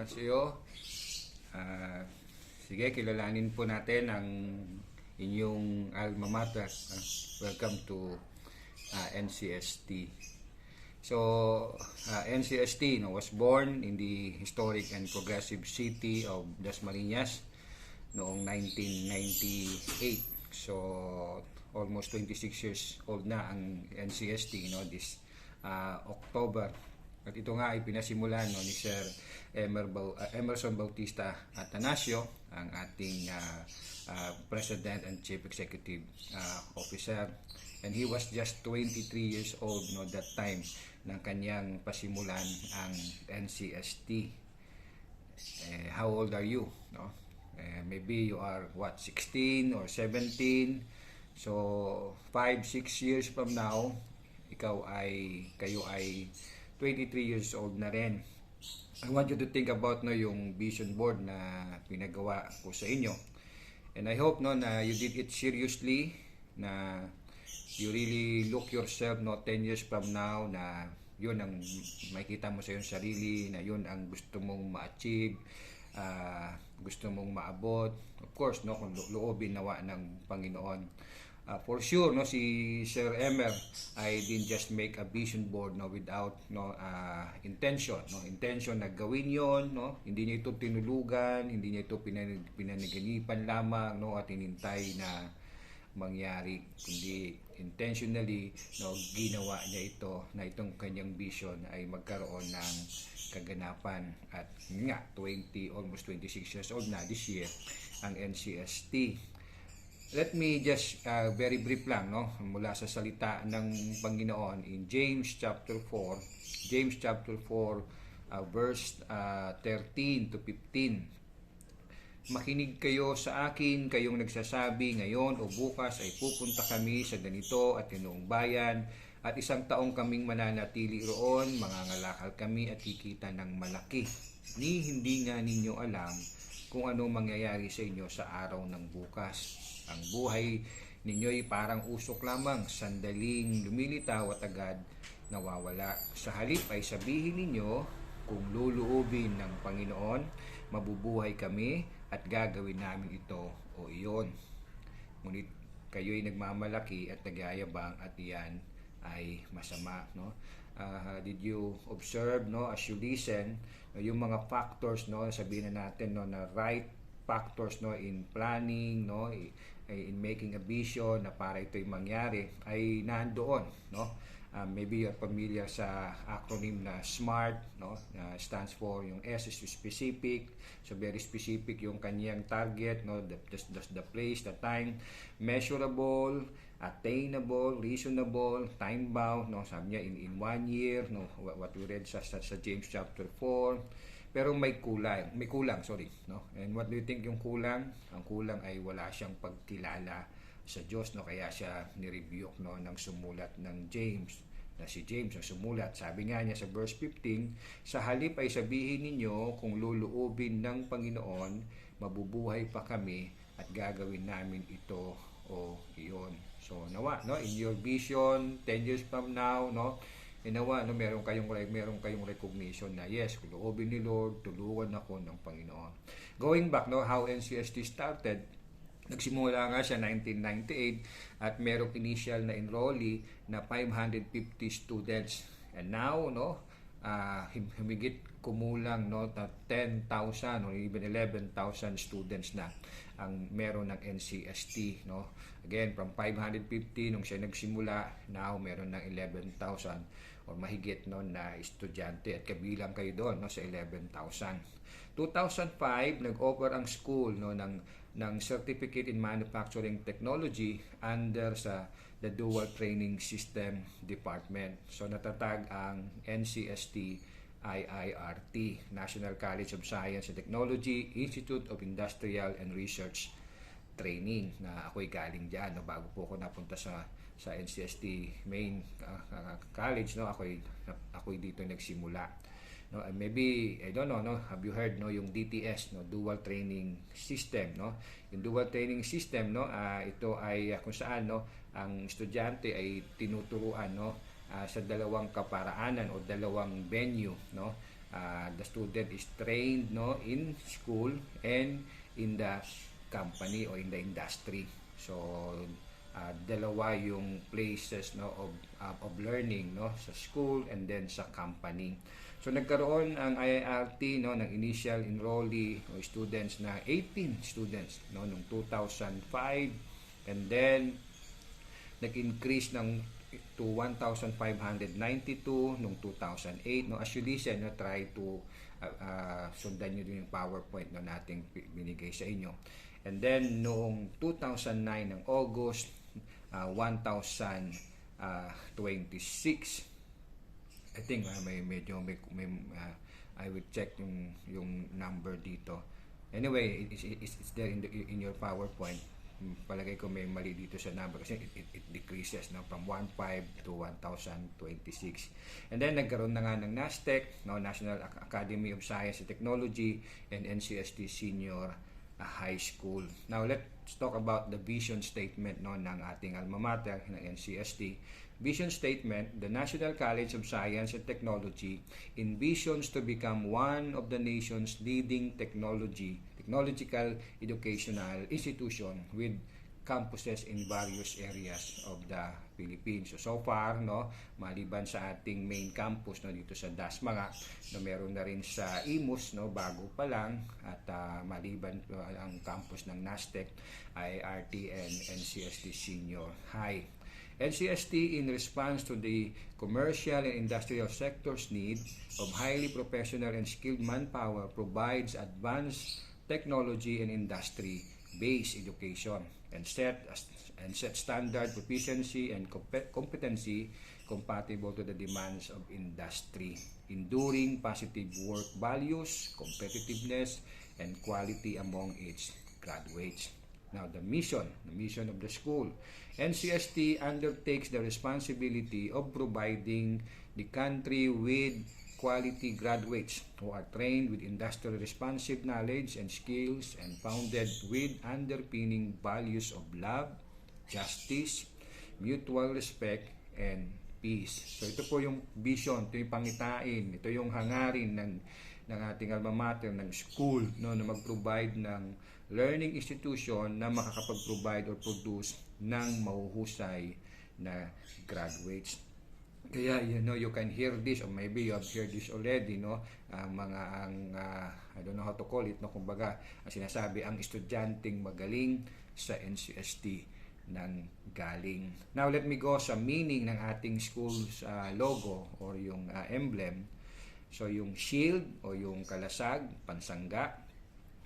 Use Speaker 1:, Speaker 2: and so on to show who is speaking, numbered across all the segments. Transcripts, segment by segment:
Speaker 1: Annyeonghaseyo. Sige, kilalanin po natin ang inyong alma mater. Welcome to NCST. So, NCST was born in the historic and progressive city of Dasmariñas noong 1998. So, almost 26 years old na ang NCST this October. At ito nga ay pinasimulan ni Sir Emerson Bautista Atanasio, ang ating President and Chief Executive Officer. And he was just 23 years old that time nang kanyang pasimulan ang NCST. How old are you? Maybe you are 16 or 17. So 5-6 years from now, kayo ay 23 years old na rin. I want you to think about yung vision board na pinagawa ko sa inyo. And I hope na you did it seriously, na you really look yourself 10 years from now na yun ang makita mo sa iyong sarili, na yun ang gusto mong ma-achieve, gusto mong maabot. Of course, kung loobin nawa ng Panginoon. For sure, si Sir Emer, I didn't just make a vision board without intention. Intention na gawin yon, hindi niya ito tinulugan, hindi niya ito pinaniganipan lamang, at hinintay na mangyari, kundi intentionally ginawa niya ito, na itong kanyang vision ay magkaroon ng kaganapan. At nga, almost 26 years old na this year ang NCST. Let me just very brief lang mula sa salita ng Panginoon in James chapter 4 verse 13 to 15. Makinig kayo sa akin, kayong nagsasabi ngayon o bukas ay pupunta kami sa ganito at ganoong bayan, at 1 taong kaming mananatili roon, mangangalakal kami at kikita ng malaki. Hindi nga ninyo alam kung ano mangyayari sa inyo sa araw ng bukas. Ang buhay ninyo'y parang usok lamang, sandaling lumilitaw at agad nawawala. Sa halip ay sabihin ninyo, kung luluubin ng Panginoon, mabubuhay kami at gagawin namin ito o iyon. Ngunit kayo'y nagmamalaki at nagyayabang, at iyan ay masama. Did you observe as you listen yung mga factors, sabihin na natin na right factors in planning, in making a vision na para ito'y mangyari, ay nandoon. Maybe you're familiar sa acronym na SMART, stands for yung S is specific, so very specific yung kanyang target, the place, the time, measurable, attainable, reasonable, time bound, sabi niya in 1 year, what we read sa James chapter 4. Pero may kulang, And what do you think yung kulang? Ang kulang ay wala siyang pagkilala sa Diyos, kaya siya ni-rebuke ng sumulat ng James, na si James ang sumulat. Sabi nga niya sa verse 15, sa halip ay sabihin ninyo, kung luluubin ng Panginoon, mabubuhay pa kami at gagawin namin ito o iyon. So nawa, in your vision 10 years from now, nawa, meron kayong recognition na yes, kung loobin ni Lord, tulungan ako ng Panginoon. Going back, how NCST started, nagsimula nga siya 1998 at merong initial na enrollee na 550 students. And now, humigit kumulang na 10,000 or even 11,000 students na ang meron ng NCST. Again, from 550 nung siya nagsimula, now meron ng 11,000 or mahigit na estudyante, at kabilang kayo doon sa 11,000. 2005, nag-offer ang school ng Certificate in Manufacturing Technology under sa the Dual Training System Department. So natatag ang NCST IIRT, National College of Science and Technology, Institute of Industrial and Research Training, na ako'y galing dyan bago po ako napunta sa NCST main college, ako'y dito nagsimula. Maybe I don't know, have you heard yung DTS, Dual Training System, yung Dual Training System, ito ay kung saan ang estudyante ay tinuturuan sa dalawang kaparaanan o dalawang venue, the student is trained no in school and in the company or in the industry. So dalawa yung places no of learning no sa school and then sa company. So nagkaroon ang IIRT no ng initial enrollee o students na 18 students no noong 2005, and then nag-increase ng to 1,592 noong 2008 no. As you listen no, try to sundan nyo din yung PowerPoint no nating binigay sa inyo. And then noong 2009 ng August 1,026. I think may I will check yung number dito. Anyway, it's there in your PowerPoint. Palagay ko may mali dito sa number kasi it decreases no from 1,500 to 1,026. And then nagkaroon na nga ng NASTEC, no, National Academy of Science and Technology, and NCST Senior High School. Now let's talk about the vision statement no ng ating alma mater ng NCST. Vision statement: the National College of Science and Technology envisions to become one of the nation's leading technological educational institution with campuses in various areas of the Philippines. So far no, maliban sa ating main campus no dito sa Dasmanga, no, meron na rin sa Imus no, bago pa lang, at maliban ang campus ng NASTEC, IIRT and NCST Senior High. NCST, in response to the commercial and industrial sector's need of highly professional and skilled manpower, provides advanced technology and industry-based education and set standard proficiency and competency compatible to the demands of industry, enduring positive work values, competitiveness, and quality among its graduates. Now, the mission of the school. NCST undertakes the responsibility of providing the country with quality graduates who are trained with industrial responsive knowledge and skills and founded with underpinning values of love, justice, mutual respect, and peace. So ito po yung vision, ito yung pangitain, ito yung hangarin ng ating alma mater, ng school no, na mag-provide ng learning institution na makakapag-provide or produce ng mahuhusay na graduates. Kaya you can hear this, or maybe you have heard this already no, I don't know how to call it no, kumbaga ang sinasabi, ang estudyanteng magaling sa NCST ng galing. Now let me go sa meaning ng ating school's logo or yung emblem. So yung shield o yung kalasag, pansangga,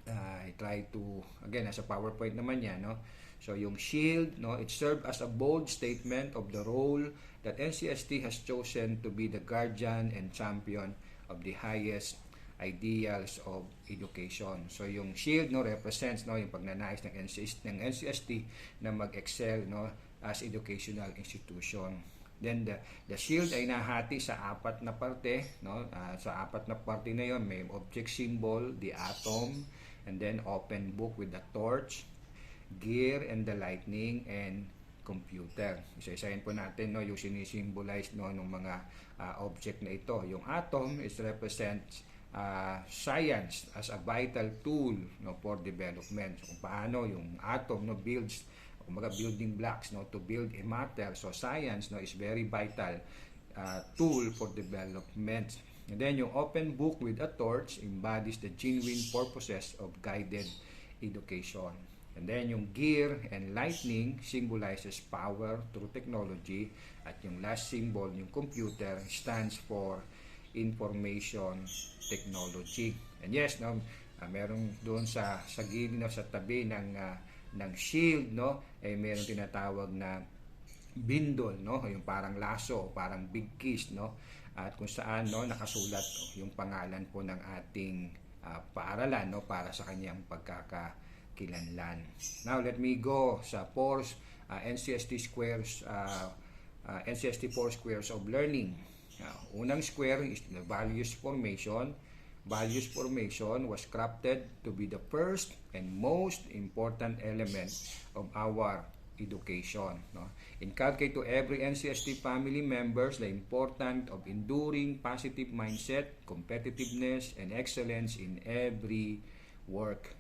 Speaker 1: I try to, again, as a PowerPoint naman yan, no? So yung shield, no, it served as a bold statement of the role that NCST has chosen to be the guardian and champion of the highest ideals of education. So yung shield no represents no yung pagnanais ng NCST na mag-excel no as educational institution. Then the shield ay nahati sa apat na parte no, sa apat na parte na yon may object symbol, the atom, and then open book with the torch, gear and the lightning, and computer. Isa-isahin po natin no yung sinisimbolize no ng mga object na ito. Yung atom is represents science as a vital tool no for development. So, kung paano yung atom no builds, kumbaga building blocks no to build a matter. So science no is very vital tool for development. And then yung open book with a torch embodies the genuine purposes of guided education. And then yung gear and lightning symbolizes power through technology. At yung last symbol, yung computer, stands for information technology. And yes, no, merong doon sa gilid no, sa tabi ng shield no, ay merong tinatawag na bindol no, yung parang laso, parang big kiss no, at kung saan no nakasulat yung pangalan po ng ating paaralan no para sa kanyang pagkakakilanlan. Now let me go sa NCST squares, NCST 4 squares of learning. Unang square is the values formation. Values formation was crafted to be the first and most important element of our education. No? Inculcate to every NCST family members the importance of enduring positive mindset, competitiveness, and excellence in every work.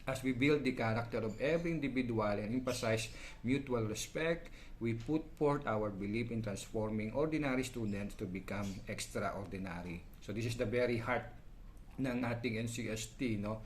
Speaker 1: As we build the character of every individual and emphasize mutual respect, we put forth our belief in transforming ordinary students to become extraordinary. So this is the very heart ng ating NCST, no?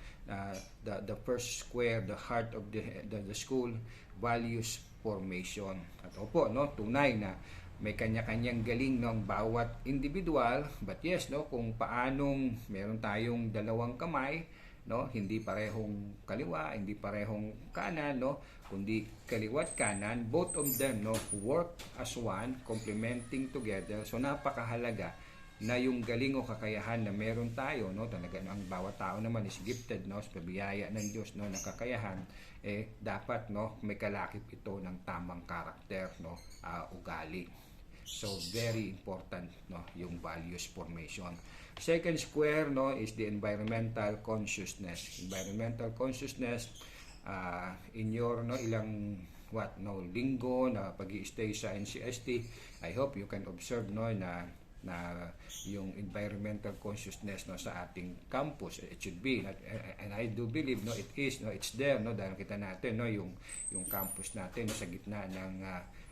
Speaker 1: The first square, the heart of the school, values formation. At opo, no, tunay na may kanya-kanyang galing ng bawat individual, but yes, no, kung paanong meron tayong dalawang kamay, no, hindi parehong kaliwa, hindi parehong kanan, no, kundi kaliwat kanan, both of them, no, work as one, complementing together. So napakahalaga na yung galing o kakayahan na meron tayo, no, talaga ang bawat tao naman is gifted, no, sa biyaya ng Diyos, no, ng kakayahan, dapat, no, may kalakip ito ng tamang karakter, no, ugali. So very important, no, yung values formation. Second square, no, is the environmental consciousness. Environmental consciousness, in your, no, ilang linggo na pag-i-stay sa NCST, I hope you can observe, no, na yung environmental consciousness, no, sa ating campus. It should be, and I do believe, no, it is, no, it's there, no, dahil kita natin, no, yung campus natin, no, sa gitna ng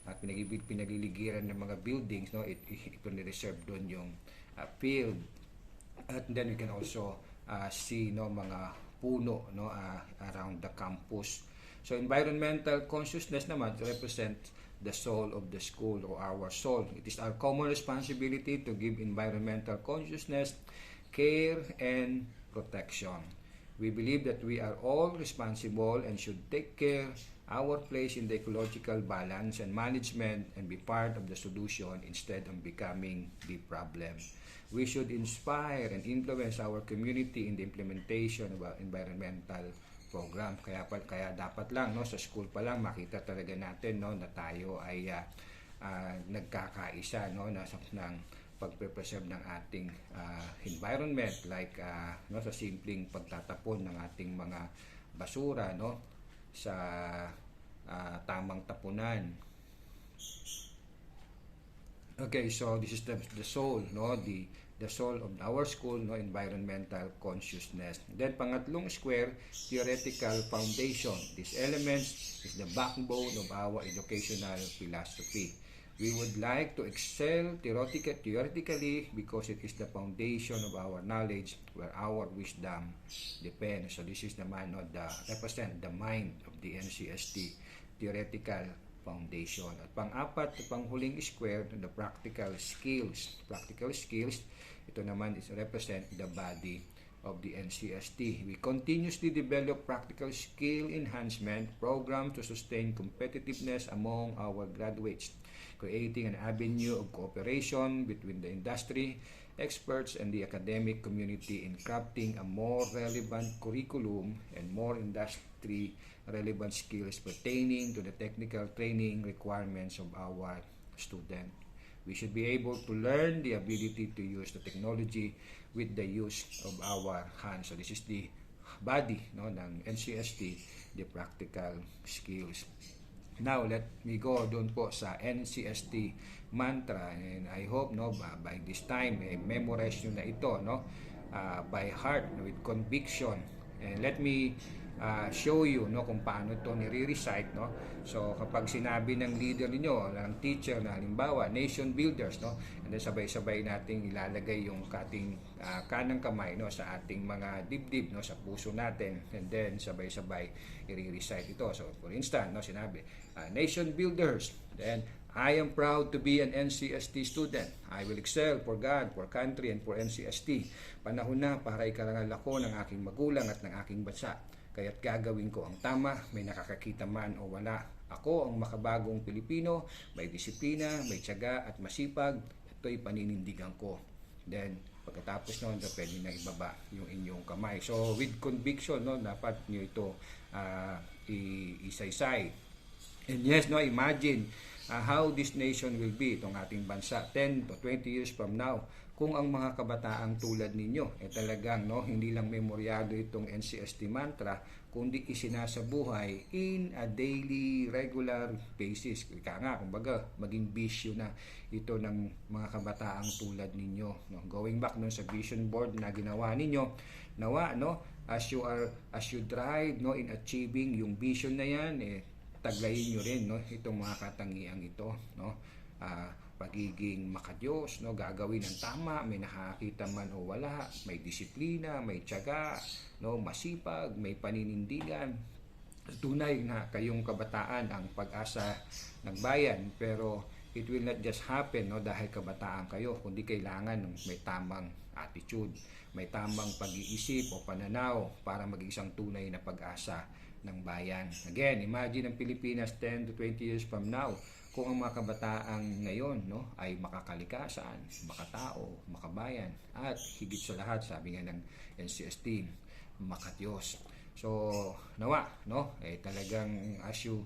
Speaker 1: at pinagliligiran ng mga buildings, no, ito ni-reserve doon yung field. At then we can also see, no, mga puno, no, around the campus. So environmental consciousness naman represents the soul of the school, or our soul. It is our common responsibility to give environmental consciousness, care, and protection. We believe that we are all responsible and should take care our place in the ecological balance and management and be part of the solution instead of becoming the problem. We should inspire and influence our community in the implementation of our environmental program. Kaya dapat lang, no, sa school pa lang makita talaga natin, no, na tayo ay nagkakaisa, no, ng pagpe-preserve ng ating environment, like no, sa simpleng pagtatapon ng ating mga basura, no, sa tamang tapunan. Okay, so this is the soul, no, the soul of our school, no, environmental consciousness. Then pangatlong square, theoretical foundation. These elements is the backbone of our educational philosophy. We would like to excel theoretically because it is the foundation of our knowledge where our wisdom depends. So this is naman, no, represent the mind of the NCST, theoretical foundation. At pang-apat, panghuling square, the practical skills. Practical skills, ito naman is represent the body of the NCST. We continuously develop practical skill enhancement programs to sustain competitiveness among our graduates, creating an avenue of cooperation between the industry, experts, and the academic community in crafting a more relevant curriculum and more industry-relevant skills pertaining to the technical training requirements of our students. We should be able to learn the ability to use the technology with the use of our hands. So this is the body, no, ng NCST, the practical skills. Now, let me go doon po sa NCST mantra, and I hope, no, by this time memorize nyo na ito, no, by heart, with conviction. And let me show you, no, kung paano ito nire-recite, no. So kapag sinabi ng leader niyo, ng teacher na halimbawa nation builders, no, and then sabay-sabay nating ilalagay yung ating kanang kamay, no, sa ating mga dibdib, no, sa puso natin, and then sabay-sabay i-recite ito. So for instance, no, sinabi nation builders, then I am proud to be an NCST student. I will excel for God, for country, and for NCST. Panahon na para ikarangal ako ng aking magulang at ng aking bansa. Kaya't gagawin ko ang tama, may nakakakita man o wala. Ako ang makabagong Pilipino, may disiplina, may tiyaga at masipag. Ito'y paninindigan ko. Then, pagkatapos noon, pwede na ibaba yung inyong kamay. So, with conviction, no, dapat nyo ito isaysay. And yes, no, imagine how this nation will be, itong ating bansa 10 to 20 years from now, kung ang mga kabataang tulad ninyo talagang hindi lang memoryado itong NCST mantra, kundi isinasabuhay in a daily regular basis. Ika nga, kumbaga maging bisyo na ito ng mga kabataang tulad ninyo, going back sa vision board na ginawa ninyo, nawa as you drive in achieving yung vision na yan, taglayin nyo rin itong mga katangiang ito, pagiging makadiyos, gagawin ng tama, may nakakita man o wala, may disiplina, may tiyaga, masipag, may paninindigan. Tunay na kayong kabataan ang pag-asa ng bayan, pero it will not just happen dahil kabataan kayo, kundi kailangan may tamang attitude, may tamang pag-iisip o pananaw para maging isang tunay na pag-asa ng bayan. Again, imagine ang Pilipinas 10 to 20 years from now, kung ang mga kabataang ngayon ay makakalikasan, makatao, makabayan, at higit sa lahat, sabi nga ng NCST, makadiyos. So nawa talagang as you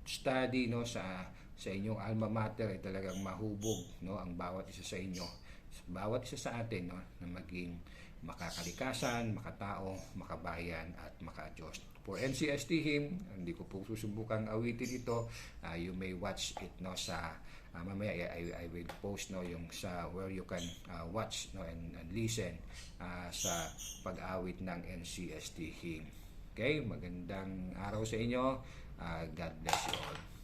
Speaker 1: study sa inyong alma mater, talagang mahubog ang bawat isa sa inyo, bawat isa sa atin na maging makakalikasan, makatao, makabayan at makadiyos. For NCST hymn, hindi ko po susubukang awitin ito. You may watch it sa mamaya I will post yung sa where you can watch and listen sa pag-awit ng NCST hymn. Okay, magandang araw sa inyo. God bless you all.